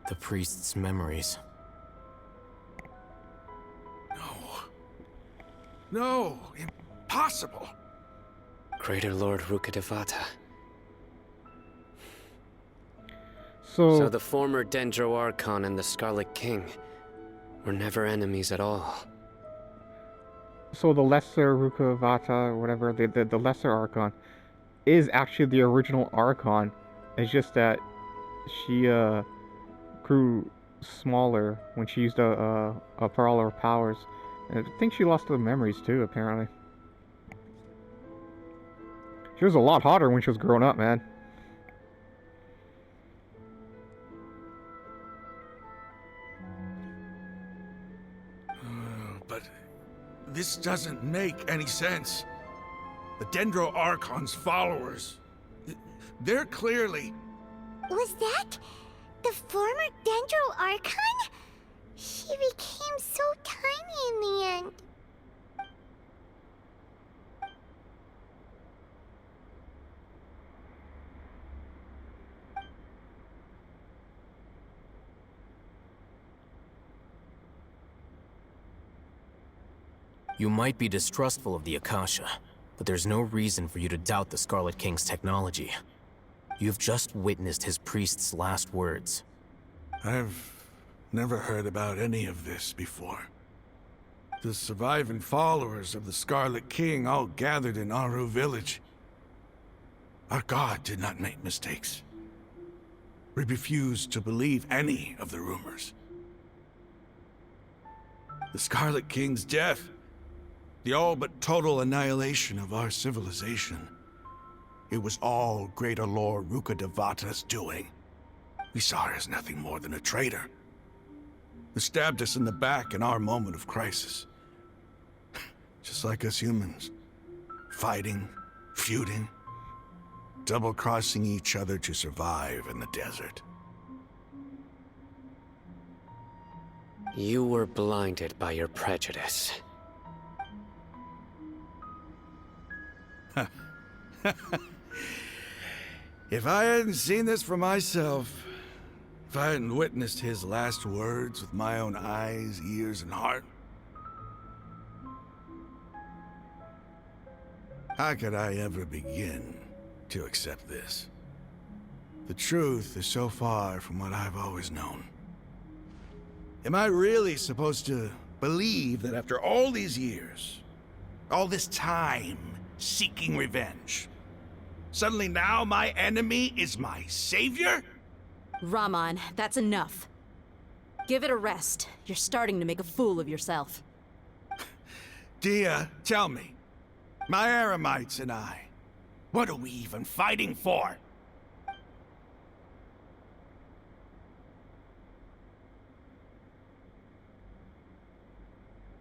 The priest's memories. No, impossible. Greater Lord Rukkhadevata. So the former Dendro Archon and the Scarlet King were never enemies at all. So the lesser Rukkhadevata, or whatever, the lesser Archon, is actually the original Archon. It's just that she grew smaller when she used for all her powers. And I think she lost the memories too, apparently. She was a lot hotter when she was growing up, man. But this doesn't make any sense. The Dendro Archon's followers, they're clearly... Was that the former Dendro Archon? She became so tiny in the end. You might be distrustful of the Akasha, but there's no reason for you to doubt the Scarlet King's technology. You've just witnessed his priest's last words. I've never heard about any of this before. The surviving followers of the Scarlet King all gathered in Aru village. Our god did not make mistakes. We refused to believe any of the rumors. The Scarlet King's death, the all but total annihilation of our civilization, it was all Greater Lord Rukkhadevata's doing. We saw her as nothing more than a traitor, who stabbed us in the back in our moment of crisis. Just like us humans. Fighting, feuding, double-crossing each other to survive in the desert. You were blinded by your prejudice. If I hadn't seen this for myself, if I hadn't witnessed his last words with my own eyes, ears, and heart, how could I ever begin to accept this? The truth is so far from what I've always known. Am I really supposed to believe that after all these years, all this time seeking revenge, suddenly now my enemy is my savior? Raman, that's enough. Give it a rest. You're starting to make a fool of yourself. Dia, tell me, my Eremites and I, what are we even fighting for?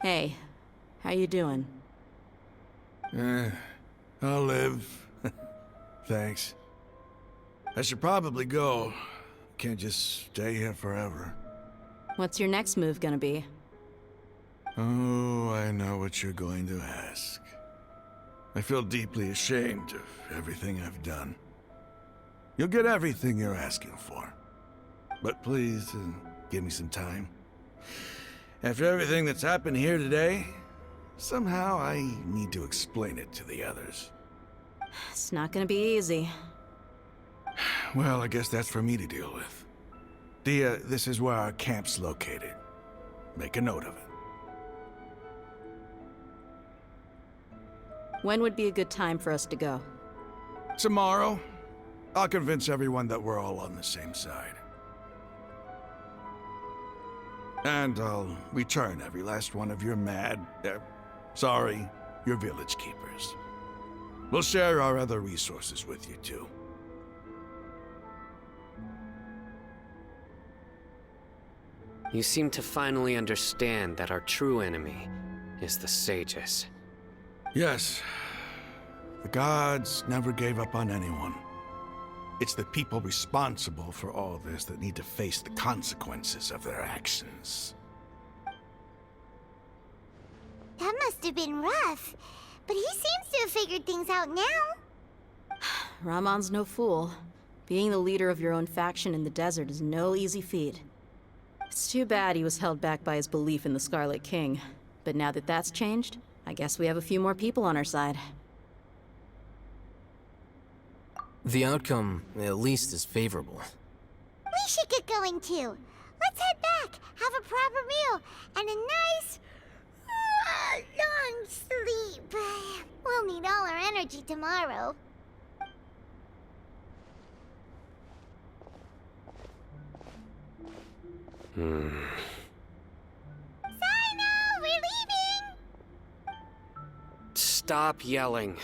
Hey, how you doing? I'll live. Thanks. I should probably go. Can't just stay here forever. What's your next move gonna be? Oh, I know what you're going to ask. I feel deeply ashamed of everything I've done. You'll get everything you're asking for. But please, give me some time. After everything that's happened here today, somehow I need to explain it to the others. It's not gonna be easy. Well, I guess that's for me to deal with. Dia, this is where our camp's located. Make a note of it. When would be a good time for us to go? Tomorrow, I'll convince everyone that we're all on the same side. And I'll return every last one of your your village keepers. We'll share our other resources with you too. You seem to finally understand that our true enemy is the sages. Yes, the gods never gave up on anyone. It's the people responsible for all this that need to face the consequences of their actions. That must have been rough, but he seems to have figured things out now. Ramon's no fool. Being the leader of your own faction in the desert is no easy feat. It's too bad he was held back by his belief in the Scarlet King. But now that that's changed, I guess we have a few more people on our side. The outcome, at least, is favorable. We should get going too. Let's head back, have a proper meal, and a nice, long sleep. We'll need all our energy tomorrow. Sino, we're leaving! Stop yelling.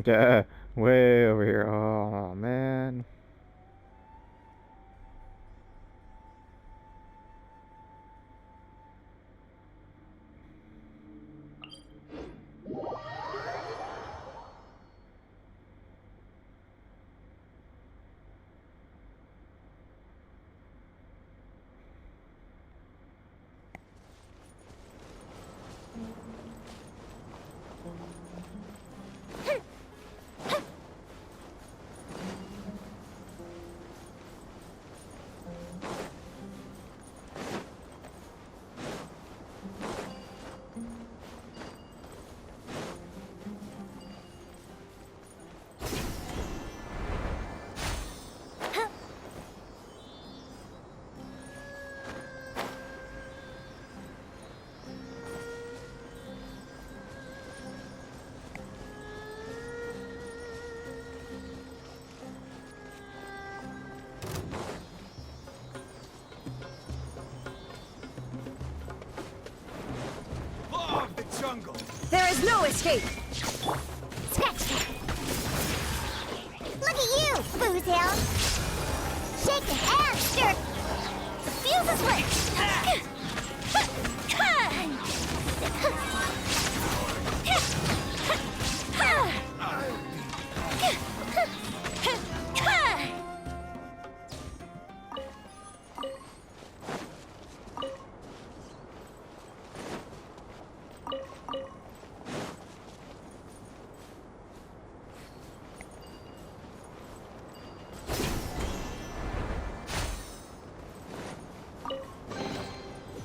Yeah, way over here. Oh, man. Law of the jungle! There is no escape! Scratch that! Look at you, Boozhill! Shake it and stir! The fuses work!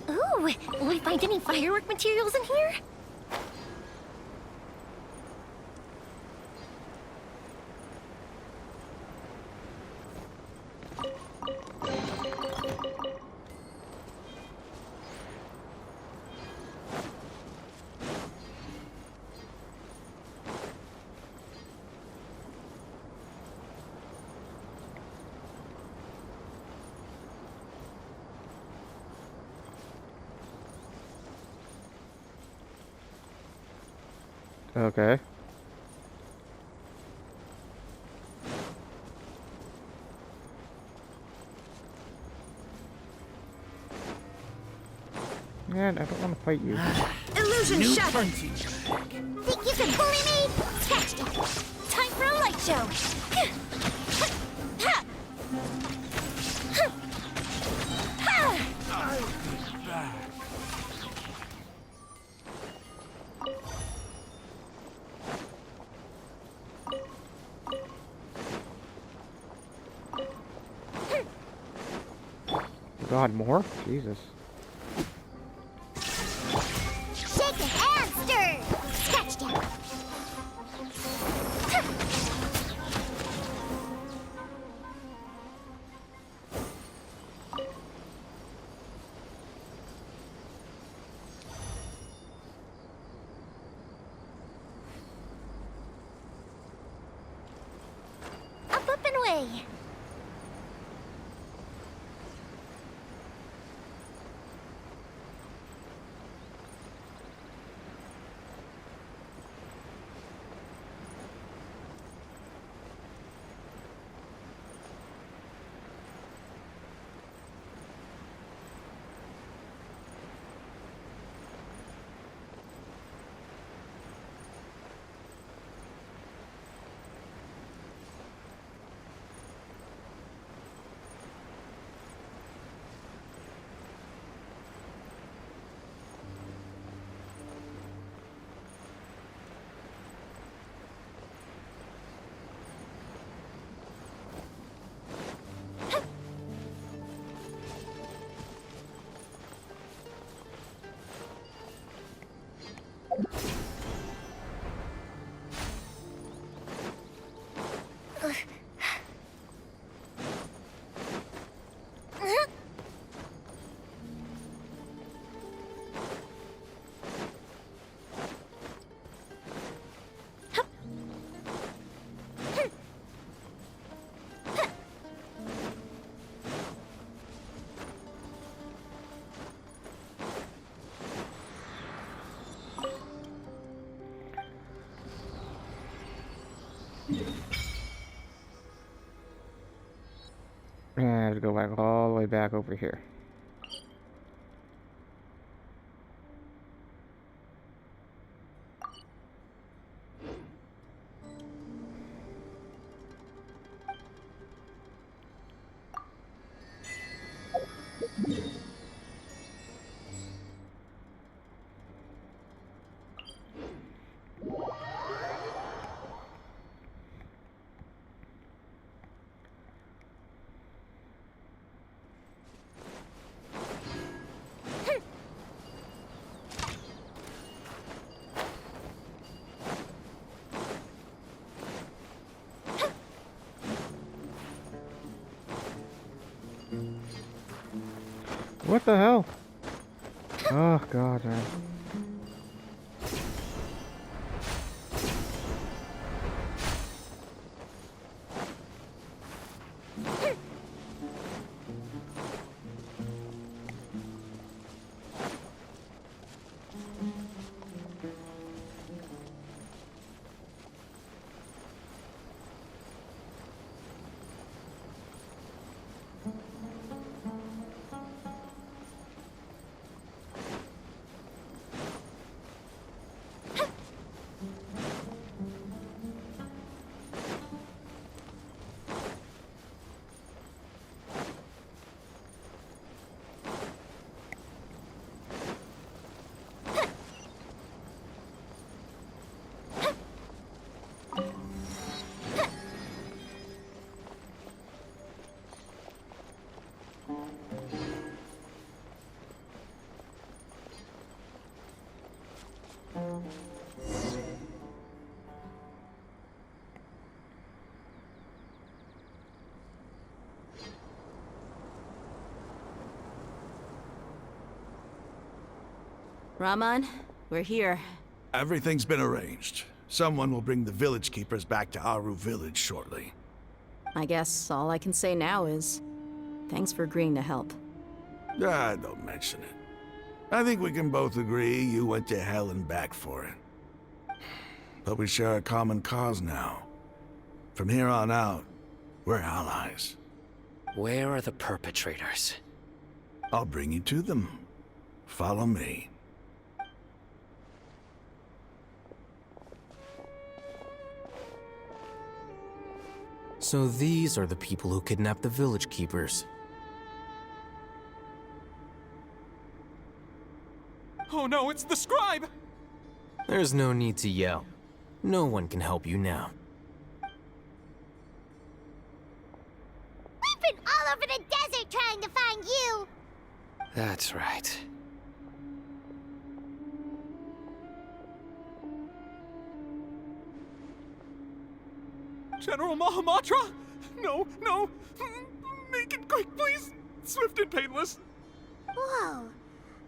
Ooh, will we find any firework materials in here? Okay. Man, I don't want to fight you. Illusion shattered! Think you can bully me? Scratch that! Time for a light show! God, more? Jesus. Shake it and stir! Scratch down! back over here. What the hell? Oh god, man. Raman, we're here. Everything's been arranged. Someone will bring the village keepers back to Aru village shortly. I guess all I can say now is thanks for agreeing to help. Ah, don't mention it. I think we can both agree you went to hell and back for it. But we share a common cause now. From here on out, we're allies. Where are the perpetrators? I'll bring you to them. Follow me. So these are the people who kidnapped the village keepers. Oh no, it's the scribe! There's no need to yell. No one can help you now. We've been all over the desert trying to find you! That's right. General Mahamatra? No, no! Make it quick, please! Swift and painless! Whoa.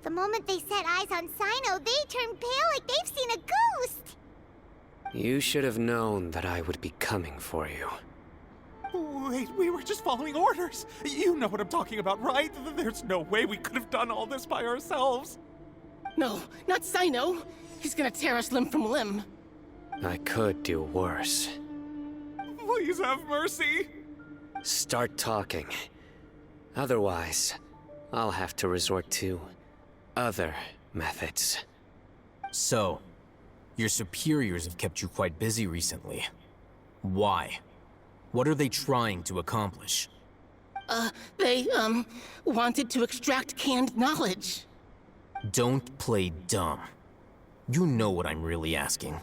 The moment they set eyes on Sino, they turn pale like they've seen a ghost! You should have known that I would be coming for you. Wait, we were just following orders! You know what I'm talking about, right? There's no way we could have done all this by ourselves! No, not Sino. He's gonna tear us limb from limb. I could do worse. Please have mercy! Start talking. Otherwise, I'll have to resort to other methods. So, your superiors have kept you quite busy recently. Why? What are they trying to accomplish? They, wanted to extract canned knowledge. Don't play dumb. You know what I'm really asking.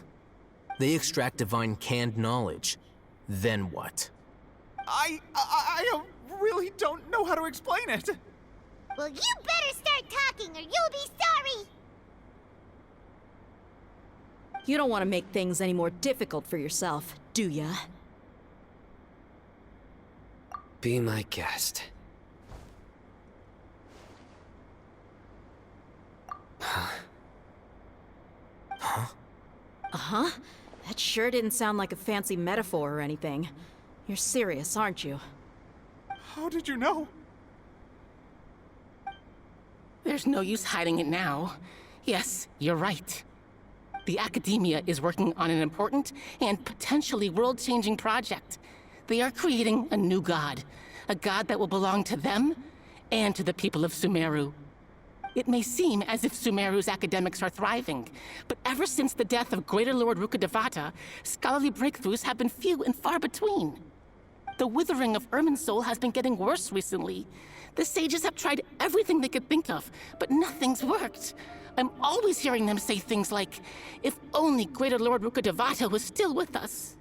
They extract divine canned knowledge. Then what? I really don't know how to explain it! Well, you better start talking or you'll be sorry! You don't want to make things any more difficult for yourself, do ya? Be my guest. Uh-huh. That sure didn't sound like a fancy metaphor or anything. You're serious, aren't you? How did you know? There's no use hiding it now. Yes, you're right. The Academia is working on an important and potentially world-changing project. They are creating a new god. A god that will belong to them and to the people of Sumeru. It may seem as if Sumeru's academics are thriving, but ever since the death of Greater Lord Rukkhadevata, scholarly breakthroughs have been few and far between. The withering of Irminsul has been getting worse recently. The sages have tried everything they could think of, but nothing's worked. I'm always hearing them say things like, if only Greater Lord Rukkhadevata was still with us.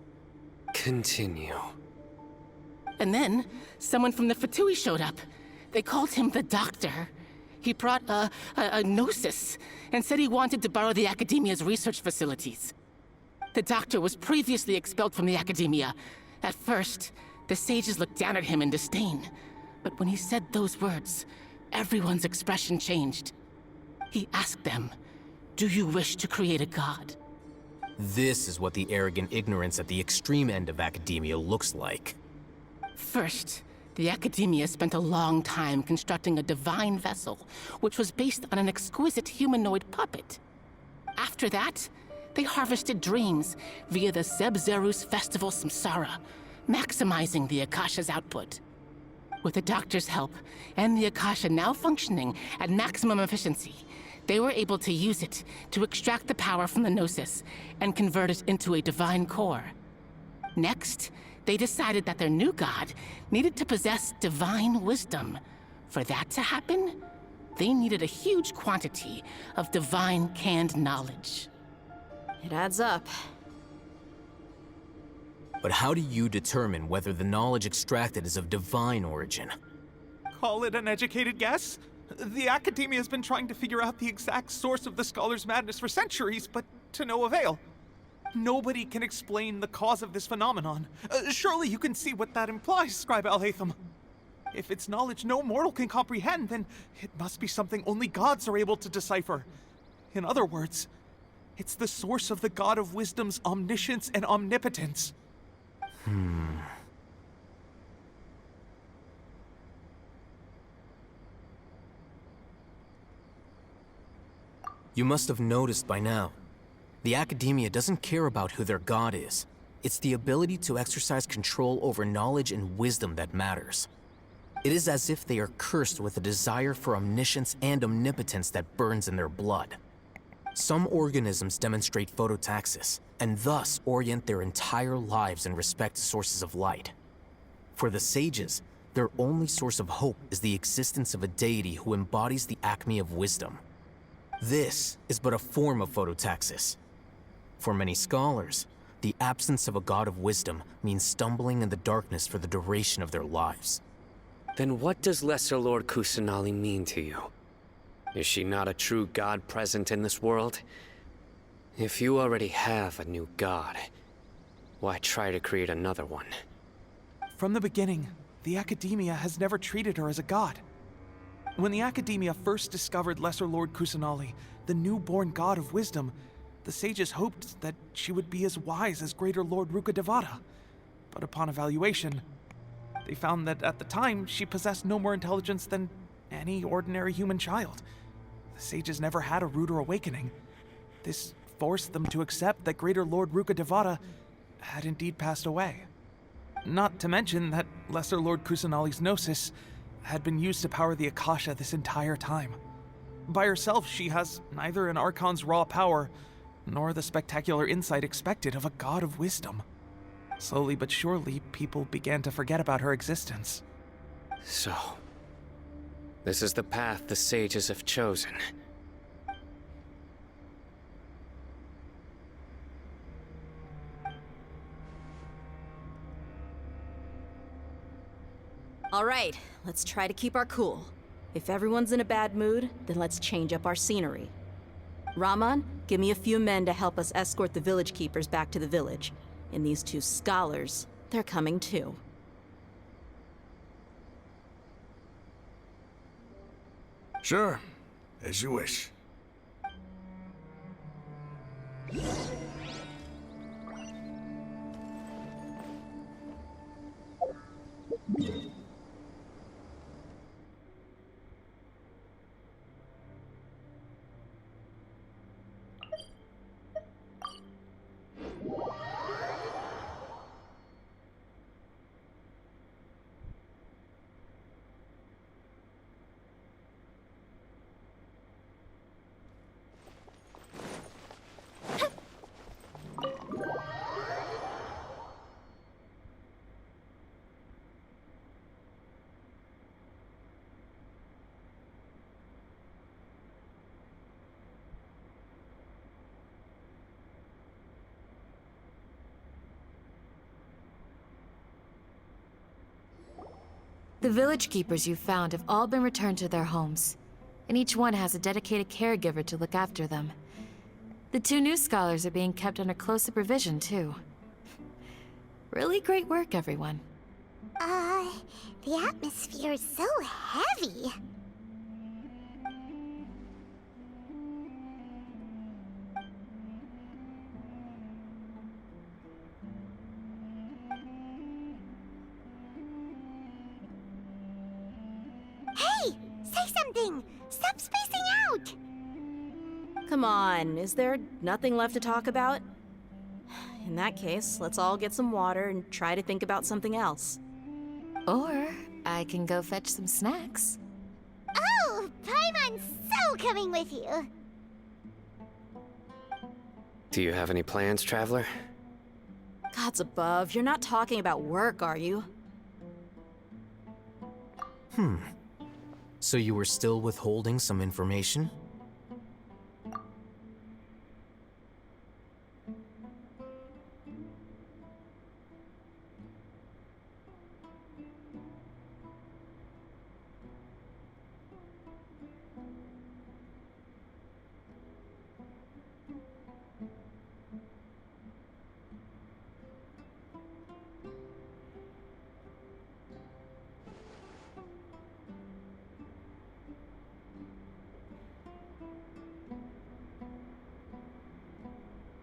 Continue. And then, someone from the Fatui showed up. They called him the Doctor. He brought a gnosis and said he wanted to borrow the Academia's research facilities. The Doctor was previously expelled from the Academia. At first, the sages looked down at him in disdain. But when he said those words, everyone's expression changed. He asked them, "Do you wish to create a god?" This is what the arrogant ignorance at the extreme end of academia looks like. First, the Academia spent a long time constructing a divine vessel, which was based on an exquisite humanoid puppet. After that, they harvested dreams via the Zeb-Zerus Festival Samsara, maximizing the Akasha's output. With the Doctor's help, and the Akasha now functioning at maximum efficiency, they were able to use it to extract the power from the Gnosis and convert it into a divine core. Next, they decided that their new god needed to possess divine wisdom. For that to happen, they needed a huge quantity of divine canned knowledge. It adds up. But how do you determine whether the knowledge extracted is of divine origin? Call it an educated guess? The Academia has been trying to figure out the exact source of the Scholar's madness for centuries, but to no avail. Nobody can explain the cause of this phenomenon. Surely you can see what that implies, Scribe Alhaitham. If it's knowledge no mortal can comprehend, then it must be something only gods are able to decipher. In other words, it's the source of the God of Wisdom's omniscience and omnipotence. You must have noticed by now. The Academia doesn't care about who their god is. It's the ability to exercise control over knowledge and wisdom that matters. It is as if they are cursed with a desire for omniscience and omnipotence that burns in their blood. Some organisms demonstrate phototaxis, and thus orient their entire lives in respect to sources of light. For the sages, their only source of hope is the existence of a deity who embodies the acme of wisdom. This is but a form of phototaxis. For many scholars, the absence of a god of wisdom means stumbling in the darkness for the duration of their lives. Then what does Lesser Lord Kusanali mean to you? Is she not a true god present in this world? If you already have a new god, why try to create another one? From the beginning, the Academia has never treated her as a god. When the Academia first discovered Lesser Lord Kusanali, the newborn god of wisdom, the sages hoped that she would be as wise as Greater Lord Rukkhadevata. But upon evaluation, they found that at the time, she possessed no more intelligence than any ordinary human child. The sages never had a ruder awakening. This forced them to accept that Greater Lord Rukkhadevata had indeed passed away. Not to mention that Lesser Lord Kusanali's Gnosis had been used to power the Akasha this entire time. By herself, she has neither an Archon's raw power, nor the spectacular insight expected of a god of wisdom. Slowly but surely, people began to forget about her existence. So, this is the path the sages have chosen. All right, let's try to keep our cool. If everyone's in a bad mood, then let's change up our scenery. Raman, give me a few men to help us escort the village keepers back to the village. And these two scholars, they're coming too. Sure, as you wish. The village keepers you found have all been returned to their homes, and each one has a dedicated caregiver to look after them. The 2 new scholars are being kept under close supervision, too. Really great work, everyone. The atmosphere is so heavy. Hey! Say something! Stop spacing out! Come on, is there nothing left to talk about? In that case, let's all get some water and try to think about something else. Or I can go fetch some snacks. Oh, Paimon's so coming with you! Do you have any plans, Traveler? Gods above, you're not talking about work, are you? So you were still withholding some information?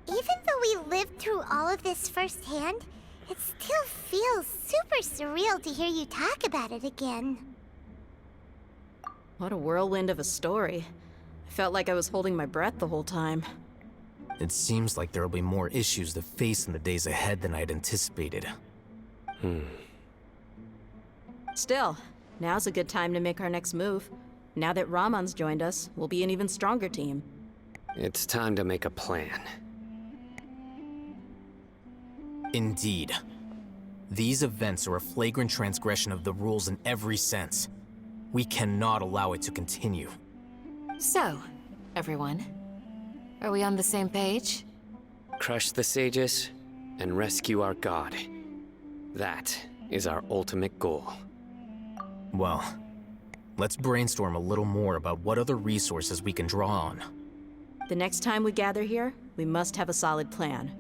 Even though we lived through all of this firsthand, it still feels super surreal to hear you talk about it again. What a whirlwind of a story. I felt like I was holding my breath the whole time. It seems like there'll be more issues to face in the days ahead than I'd anticipated. Still, now's a good time to make our next move. Now that Ramon's joined us, we'll be an even stronger team. It's time to make a plan. Indeed. These events are a flagrant transgression of the rules in every sense. We cannot allow it to continue. So, everyone, are we on the same page? Crush the sages and rescue our god. That is our ultimate goal. Well, let's brainstorm a little more about what other resources we can draw on. The next time we gather here, we must have a solid plan.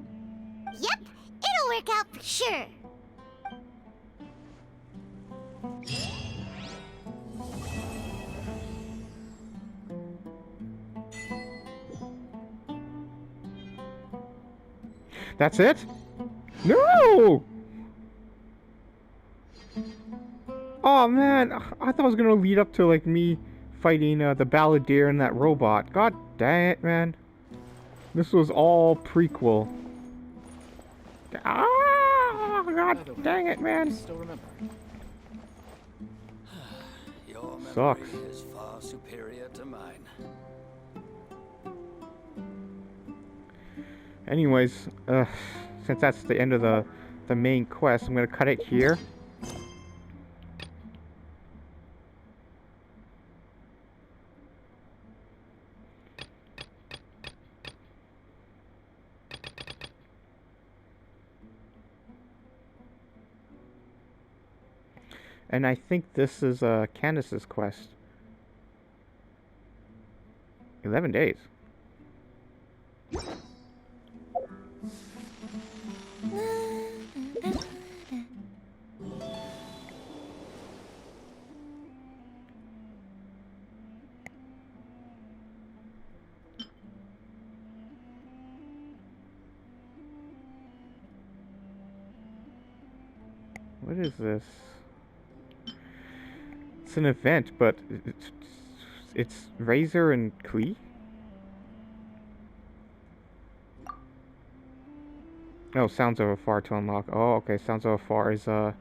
Yep, it'll work out for sure. That's it? No! Oh man, I thought it was gonna lead up to like me fighting the balladeer and that robot. God dang it, man. This was all prequel. Ah, God dang it, man. Still remember. Your memory Sucks. is far superior to mine. Anyways, since that's the end of the main quest, I'm gonna cut it here. And I think this is Candace's quest. 11 days. What is this? It's an event, but it's Razor and Klee? No, Sounds of Afar to unlock. Oh, okay, Sounds of Afar is the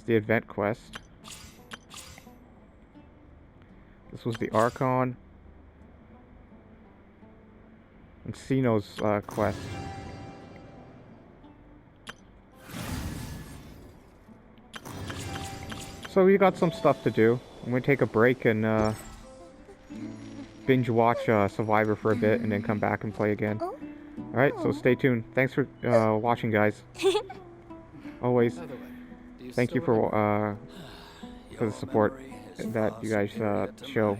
event quest. This was the Archon. And Xeno's quest. So we got some stuff to do. I'm gonna take a break and binge watch Survivor for a bit and then come back and play again. Alright, so stay tuned. Thanks for watching, guys. Always. By the way, thank you for the support that you guys show